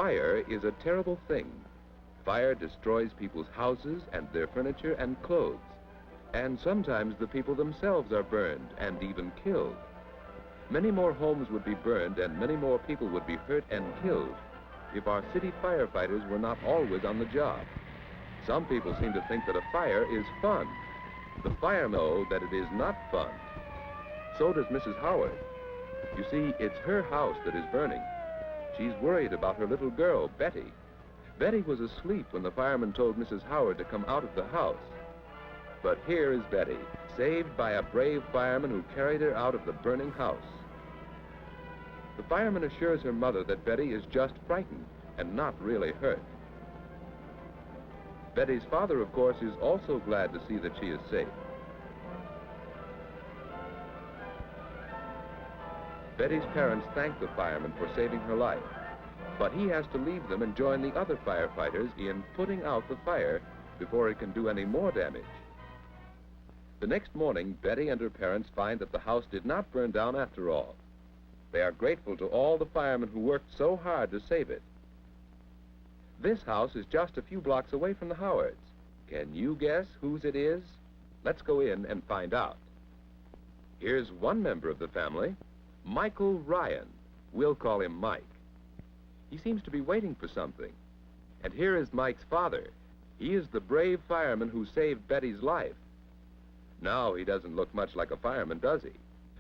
Fire is a terrible thing. Fire destroys people's houses and their furniture and clothes. And sometimes the people themselves are burned and even killed. Many more homes would be burned and many more people would be hurt and killed if our city firefighters were not always on the job. Some people seem to think that a fire is fun. The firemen know that it is not fun. So does Mrs. Howard. You see, it's her house that is burning. She's worried about her little girl, Betty. Betty was asleep when the fireman told Mrs. Howard to come out of the house. But here is Betty, saved by a brave fireman who carried her out of the burning house. The fireman assures her mother that Betty is just frightened and not really hurt. Betty's father, of course, is also glad to see that she is safe. Betty's parents thank the fireman for saving her life, but he has to leave them and join the other firefighters in putting out the fire before it can do any more damage. The next morning, Betty and her parents find that the house did not burn down after all. They are grateful to all the firemen who worked so hard to save it. This house is just a few blocks away from the Howards. Can you guess whose it is? Let's go in and find out. Here's one member of the family, Michael Ryan. We'll call him Mike. He seems to be waiting for something. And here is Mike's father. He is the brave fireman who saved Betty's life. Now he doesn't look much like a fireman, does he?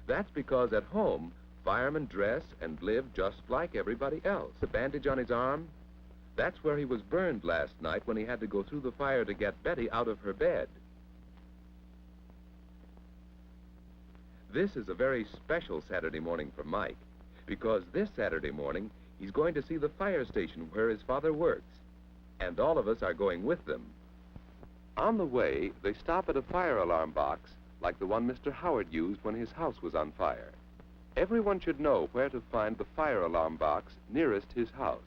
That's because at home, firemen dress and live just like everybody else. The bandage on his arm, that's where he was burned last night when he had to go through the fire to get Betty out of her bed. This is a very special Saturday morning for Mike, because this Saturday morning, he's going to see the fire station where his father works, and all of us are going with them. On the way, they stop at a fire alarm box like the one Mr. Howard used when his house was on fire. Everyone should know where to find the fire alarm box nearest his house.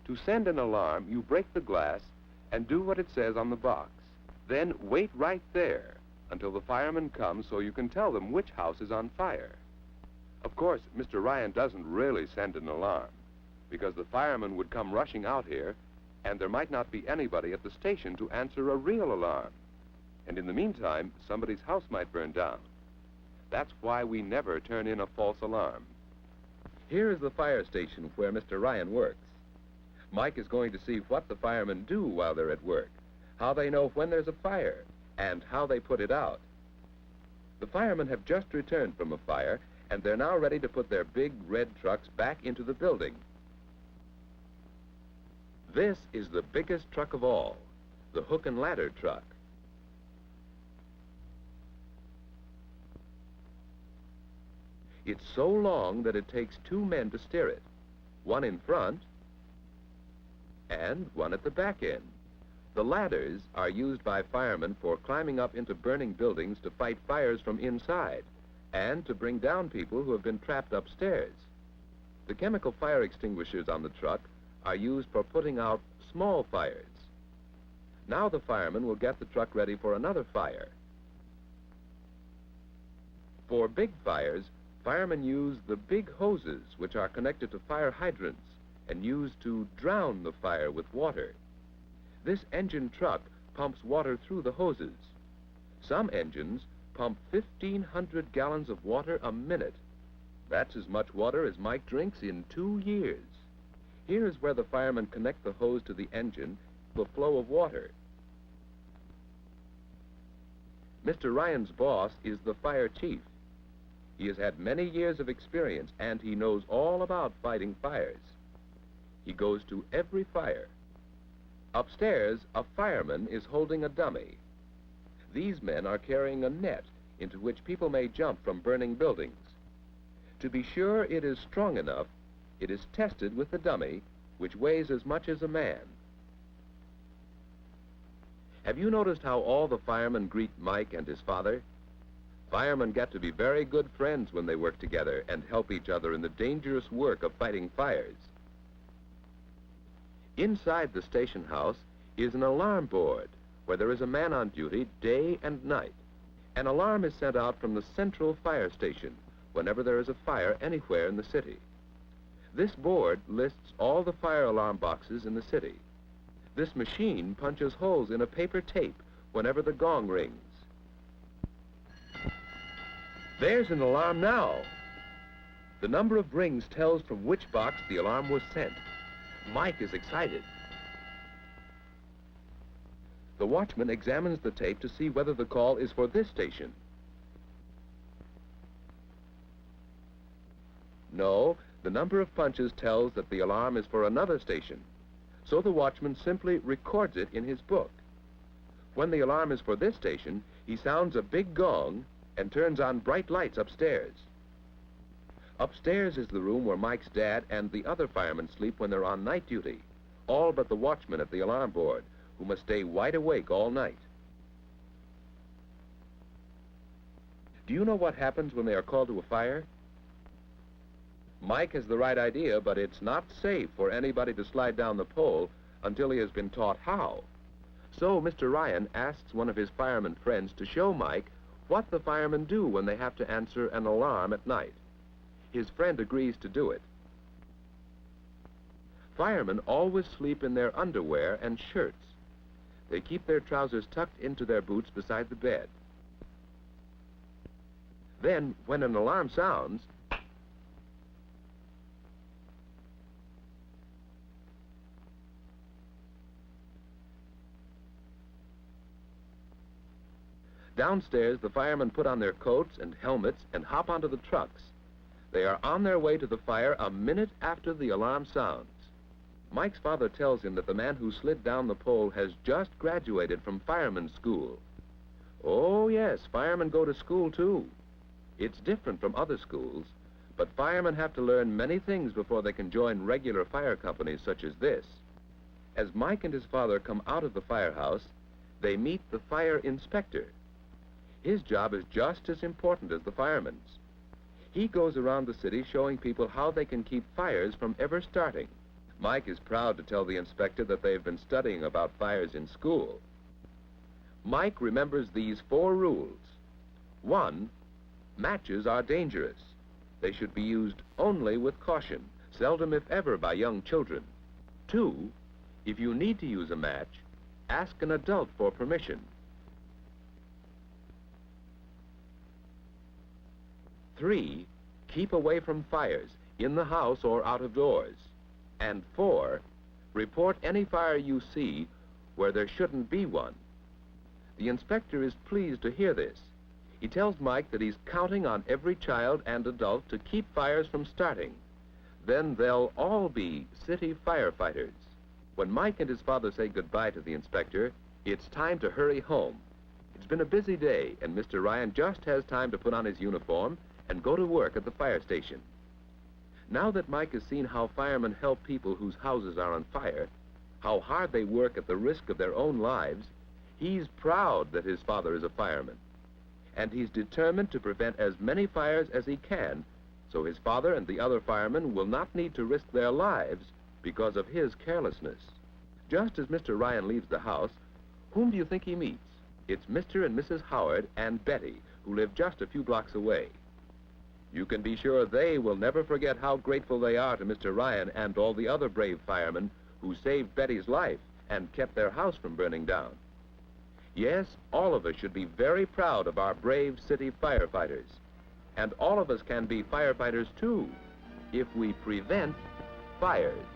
To send an alarm, you break the glass and do what it says on the box. Then wait right there until the fireman comes so you can tell them which house is on fire. Of course, Mr. Ryan doesn't really send an alarm because the fireman would come rushing out here and there might not be anybody at the station to answer a real alarm. And in the meantime, somebody's house might burn down. That's why we never turn in a false alarm. Here is the fire station where Mr. Ryan works. Mike is going to see what the firemen do while they're at work, how they know when there's a fire, and how they put it out. The firemen have just returned from a fire, and they're now ready to put their big red trucks back into the building. This is the biggest truck of all, the hook and ladder truck. It's so long that it takes two men to steer it, one in front and one at the back end. The ladders are used by firemen for climbing up into burning buildings to fight fires from inside and to bring down people who have been trapped upstairs. The chemical fire extinguishers on the truck are used for putting out small fires. Now the firemen will get the truck ready for another fire. For big fires, firemen use the big hoses which are connected to fire hydrants and used to drown the fire with water. This engine truck pumps water through the hoses. Some engines pump 1,500 gallons of water a minute. That's as much water as Mike drinks in 2 years. Here is where the firemen connect the hose to the engine, the flow of water. Mr. Ryan's boss is the fire chief. He has had many years of experience, and he knows all about fighting fires. He goes to every fire. Upstairs, a fireman is holding a dummy. These men are carrying a net into which people may jump from burning buildings. To be sure it is strong enough, it is tested with the dummy, which weighs as much as a man. Have you noticed how all the firemen greet Mike and his father? Firemen get to be very good friends when they work together and help each other in the dangerous work of fighting fires. Inside the station house is an alarm board where there is a man on duty day and night. An alarm is sent out from the central fire station whenever there is a fire anywhere in the city. This board lists all the fire alarm boxes in the city. This machine punches holes in a paper tape whenever the gong rings. There's an alarm now. The number of rings tells from which box the alarm was sent. Mike is excited. The watchman examines the tape to see whether the call is for this station. No, the number of punches tells that the alarm is for another station. So the watchman simply records it in his book. When the alarm is for this station, he sounds a big gong and turns on bright lights upstairs. Upstairs is the room where Mike's dad and the other firemen sleep when they're on night duty, all but the watchman at the alarm board, who must stay wide awake all night. Do you know what happens when they are called to a fire? Mike has the right idea, but it's not safe for anybody to slide down the pole until he has been taught how. So Mr. Ryan asks one of his fireman friends to show Mike what the firemen do when they have to answer an alarm at night. His friend agrees to do it. Firemen always sleep in their underwear and shirts. They keep their trousers tucked into their boots beside the bed. Then, when an alarm sounds, downstairs, the firemen put on their coats and helmets and hop onto the trucks. They are on their way to the fire a minute after the alarm sounds. Mike's father tells him that the man who slid down the pole has just graduated from fireman's school. Oh, yes, firemen go to school, too. It's different from other schools, but firemen have to learn many things before they can join regular fire companies such as this. As Mike and his father come out of the firehouse, they meet the fire inspector. His job is just as important as the fireman's. He goes around the city showing people how they can keep fires from ever starting. Mike is proud to tell the inspector that they've been studying about fires in school. Mike remembers these 4 rules. 1, matches are dangerous. They should be used only with caution, seldom if ever by young children. 2, if you need to use a match, ask an adult for permission. 3, keep away from fires, in the house or out of doors. And 4, report any fire you see where there shouldn't be one. The inspector is pleased to hear this. He tells Mike that he's counting on every child and adult to keep fires from starting. Then they'll all be city firefighters. When Mike and his father say goodbye to the inspector, it's time to hurry home. It's been a busy day, and Mr. Ryan just has time to put on his uniform and go to work at the fire station. Now that Mike has seen how firemen help people whose houses are on fire, how hard they work at the risk of their own lives, he's proud that his father is a fireman. And he's determined to prevent as many fires as he can, so his father and the other firemen will not need to risk their lives because of his carelessness. Just as Mr. Ryan leaves the house, whom do you think he meets? It's Mr. and Mrs. Howard and Betty, who live just a few blocks away. You can be sure they will never forget how grateful they are to Mr. Ryan and all the other brave firemen who saved Betty's life and kept their house from burning down. Yes, all of us should be very proud of our brave city firefighters. And all of us can be firefighters, too, if we prevent fires.